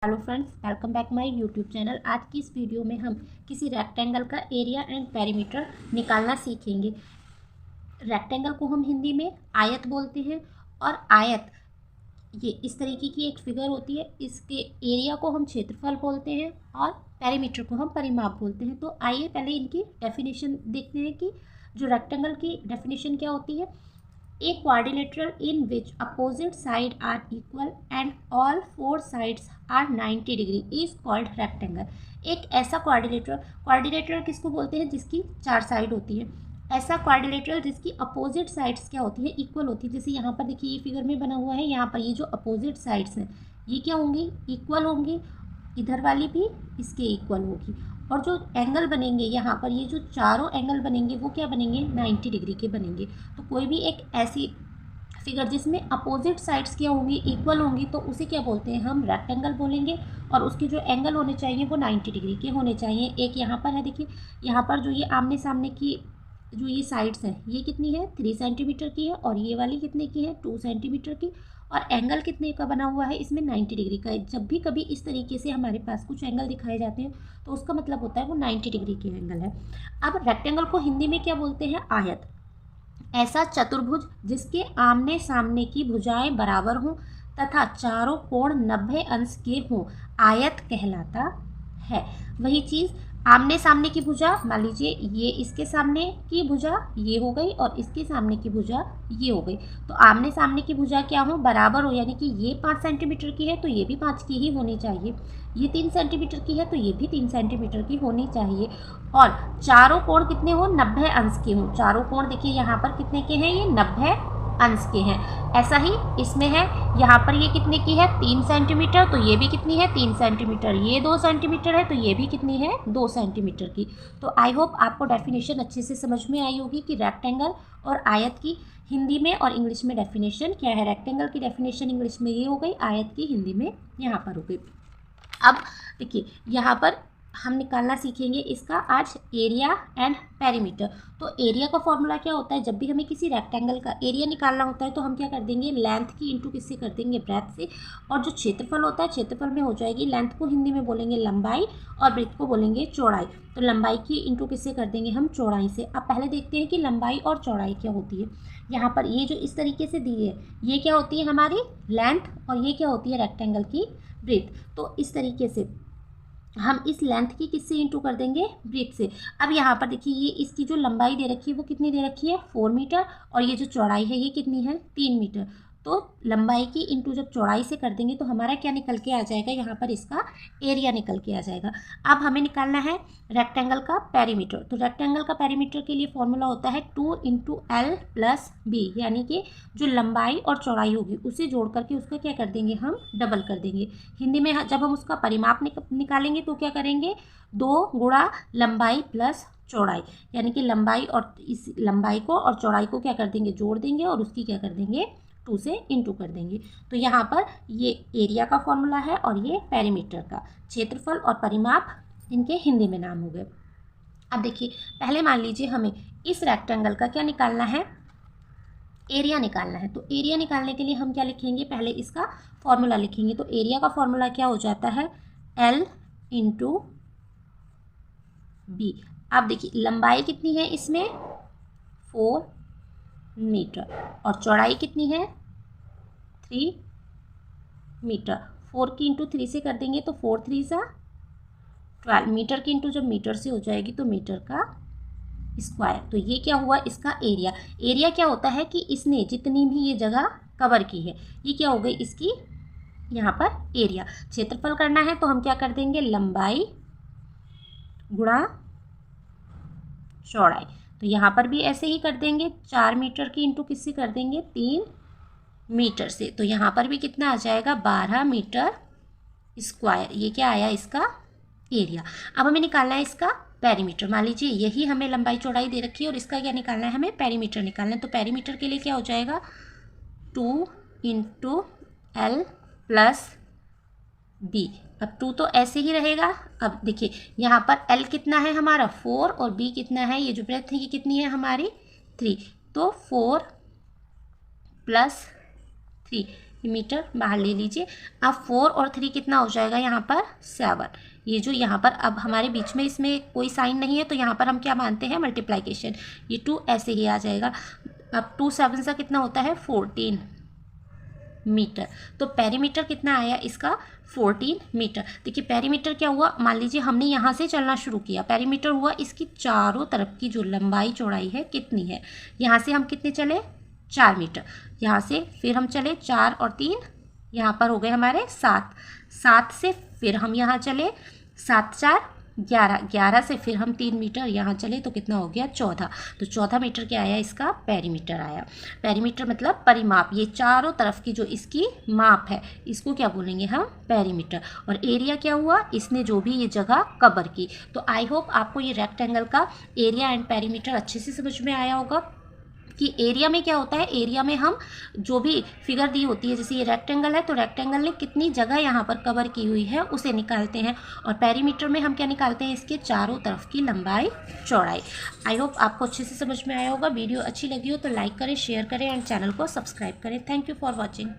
Hello friends, welcome back my YouTube channel. आज की इस वीडियो में हम किसी रेक्टेंगल का एरिया एंड पेरीमीटर निकालना सीखेंगे। रेक्टेंगल को हम हिंदी में आयत बोलते हैं और आयत ये इस तरीके की एक फिगर होती है। इसके एरिया को हम क्षेत्रफल बोलते हैं और पेरीमीटर को हम परिमाप बोलते हैं। तो आइए पहले इनकी डेफिनेशन देखते हैं कि जो रेक्टेंगल की डेफिनेशन क्या होती है। A quadrilateral in which opposite sides are equal and all four sides are 90 degree is called rectangle। एक ऐसा क्वाड्रिलेटरल किसको बोलते हैं जिसकी चार साइड होती है। ऐसा क्वाड्रिलेटरल जिसकी अपोजिट साइड्स क्या होती है, इक्वल होती है। जैसे यहाँ पर देखिए ये फिगर में बना हुआ है, यहाँ पर ये जो अपोजिट साइड्स हैं ये क्या होंगी, इक्वल होंगी। इधर वाली भी इसके इक्वल होगी और जो एंगल बनेंगे यहाँ पर, ये जो चारों एंगल बनेंगे वो क्या बनेंगे, 90 डिग्री के बनेंगे। तो कोई भी एक ऐसी फिगर जिसमें अपोजिट साइड्स क्या होंगी, इक्वल होंगी, तो उसे क्या बोलते हैं, हम रेक्टेंगल बोलेंगे। और उसके जो एंगल होने चाहिए वो 90 डिग्री के होने चाहिए। एक यहाँ पर है, देखिए यहाँ पर जो ये आमने सामने की जो ये साइड्स हैं ये कितनी है, 3 सेंटीमीटर की है और ये वाली कितने की है, 2 सेंटीमीटर की। और एंगल कितने का बना हुआ है, इसमें 90 डिग्री का है। जब भी कभी इस तरीके से हमारे पास कुछ एंगल दिखाए जाते हैं तो उसका मतलब होता है वो 90 डिग्री के एंगल है। अब रेक्टेंगल को हिंदी में क्या बोलते हैं, आयत। ऐसा चतुर्भुज जिसके आमने सामने की भुजाएं बराबर हों तथा चारों कोण 90 अंश के हों, आयत कहलाता है। वही चीज़, आमने सामने की भुजा, मान लीजिए ये इसके सामने की भुजा ये हो गई और इसके सामने की भुजा ये हो गई। तो आमने सामने की भुजा क्या हो, बराबर हो, यानी कि ये 5 सेंटीमीटर की है तो ये भी 5 की ही होनी चाहिए। ये 3 सेंटीमीटर की है तो ये भी 3 सेंटीमीटर की होनी चाहिए। और चारों कोण कितने हो, 90 अंश के हों। चारों कोण देखिए यहाँ पर कितने के हैं, ये 90 अंश के हैं। ऐसा ही इसमें है, यहाँ पर ये कितने की है, 3 सेंटीमीटर, तो ये भी कितनी है, 3 सेंटीमीटर। ये 2 सेंटीमीटर है तो ये भी कितनी है, 2 सेंटीमीटर की। तो आई होप आपको डेफिनेशन अच्छे से समझ में आई होगी कि रेक्टेंगल और आयत की हिंदी में और इंग्लिश में डेफिनेशन क्या है। रेक्टेंगल की डेफिनेशन इंग्लिश में ये हो गई, आयत की हिंदी में यहाँ पर हो गई। अब देखिए यहाँ पर हम निकालना सीखेंगे इसका आज एरिया एंड पेरीमीटर। तो एरिया का फॉर्मूला क्या होता है, जब भी हमें किसी रेक्टेंगल का एरिया निकालना होता है तो हम क्या कर देंगे, लेंथ की इंटू किससे कर देंगे, ब्रेथ से। और जो क्षेत्रफल होता है, क्षेत्रफल में हो जाएगी, लेंथ को हिंदी में बोलेंगे लंबाई और ब्रेथ को बोलेंगे चौड़ाई। तो लंबाई की इंटू किससे कर देंगे हम, चौड़ाई से। अब पहले देखते हैं कि लंबाई और चौड़ाई क्या होती है। यहाँ पर ये जो इस तरीके से दी है ये क्या होती है, हमारी लेंथ, और ये क्या होती है, रेक्टेंगल की ब्रेथ। तो इस तरीके से हम इस लेंथ की किससे इंटू कर देंगे, ब्रेथ से। अब यहाँ पर देखिए ये इसकी जो लंबाई दे रखी है वो कितनी दे रखी है, 4 मीटर, और ये जो चौड़ाई है ये कितनी है, 3 मीटर। तो लंबाई की इंटू जब चौड़ाई से कर देंगे तो हमारा क्या निकल के आ जाएगा, यहाँ पर इसका एरिया निकल के आ जाएगा। अब हमें निकालना है रेक्टेंगल का पेरीमीटर। तो रेक्टेंगल का पेरीमीटर के लिए फॉर्मूला होता है 2 × L + B, यानी कि जो लंबाई और चौड़ाई होगी उसे जोड़ करके उसका क्या कर देंगे, हम डबल कर देंगे। हिंदी में जब हम उसका परिमाप निकालेंगे तो क्या करेंगे, 2 गुणा लंबाई प्लस चौड़ाई, यानी कि लंबाई और इस लंबाई को और चौड़ाई को क्या कर देंगे, जोड़ देंगे और उसकी क्या कर देंगे, 2 से इंटू कर देंगे। तो यहाँ पर ये एरिया का फॉर्मूला है और ये पेरीमीटर का, क्षेत्रफल और परिमाप इनके हिंदी में नाम हो गए। अब देखिए पहले मान लीजिए हमें इस रेक्टेंगल का क्या निकालना है, एरिया निकालना है। तो एरिया निकालने के लिए हम क्या लिखेंगे, पहले इसका फॉर्मूला लिखेंगे। तो एरिया का फॉर्मूला क्या हो जाता है, L × B। अब देखिए लंबाई कितनी है इसमें, 4 मीटर, और चौड़ाई कितनी है, 3 मीटर। 4 की इंटू 3 से कर देंगे तो 4 3 सा 12 मीटर की इंटू जब मीटर से हो जाएगी तो मीटर का स्क्वायर। तो ये क्या हुआ, इसका एरिया। एरिया क्या होता है कि इसने जितनी भी ये जगह कवर की है ये क्या हो गई, इसकी यहाँ पर एरिया। क्षेत्रफल करना है तो हम क्या कर देंगे, लंबाई गुणा चौड़ाई। तो यहाँ पर भी ऐसे ही कर देंगे, 4 मीटर की इंटू किससे कर देंगे, 3 मीटर से। तो यहाँ पर भी कितना आ जाएगा, 12 मीटर स्क्वायर। ये क्या आया, इसका एरिया। अब हमें निकालना है इसका पेरीमीटर। मान लीजिए यही हमें लंबाई चौड़ाई दे रखी है और इसका क्या निकालना है, हमें पेरीमीटर निकालना है। तो पेरीमीटर के लिए क्या हो जाएगा, 2 × L + B। अब 2 तो ऐसे ही रहेगा। अब देखिए यहाँ पर L कितना है हमारा, 4, और B कितना है, ये जो ब्रेथ है ये कितनी है हमारी, 3। तो 4 + 3, मीटर बाहर ले लीजिए। अब 4 और 3 कितना हो जाएगा यहाँ पर 7। ये जो यहाँ पर अब हमारे बीच में इसमें कोई साइन नहीं है तो यहाँ पर हम क्या मानते हैं मल्टीप्लाइकेशन, ये 2 ऐसे ही आ जाएगा। अब 2 7 से कितना होता है 14 मीटर। तो पेरीमीटर कितना आया इसका 14 मीटर। देखिए पेरीमीटर क्या हुआ, मान लीजिए हमने यहाँ से चलना शुरू किया, पेरीमीटर हुआ इसकी चारों तरफ की जो लंबाई चौड़ाई है कितनी है। यहाँ से हम कितने चले 4 मीटर, यहाँ से फिर हम चले 4 और 3 यहाँ पर हो गए हमारे 7 से फिर हम यहाँ चले 7 4 11 से फिर हम 3 मीटर यहाँ चले तो कितना हो गया 14। तो 14 मीटर क्या आया इसका पेरीमीटर आया। पेरीमीटर मतलब परिमाप, ये चारों तरफ की जो इसकी माप है इसको क्या बोलेंगे हम पेरीमीटर। और एरिया क्या हुआ, इसने जो भी ये जगह कवर की। तो आई होप आपको ये रेक्टेंगल का एरिया एंड पेरीमीटर अच्छे से समझ में आया होगा कि एरिया में क्या होता है। एरिया में हम जो भी फिगर दी होती है, जैसे ये रेक्टेंगल है तो रेक्टेंगल ने कितनी जगह यहाँ पर कवर की हुई है उसे निकालते हैं। और पेरीमीटर में हम क्या निकालते हैं, इसके चारों तरफ की लंबाई चौड़ाई। आई होप आपको अच्छे से समझ में आया होगा। वीडियो अच्छी लगी हो तो लाइक करें, शेयर करें एंड चैनल को सब्सक्राइब करें। Thank you for watching.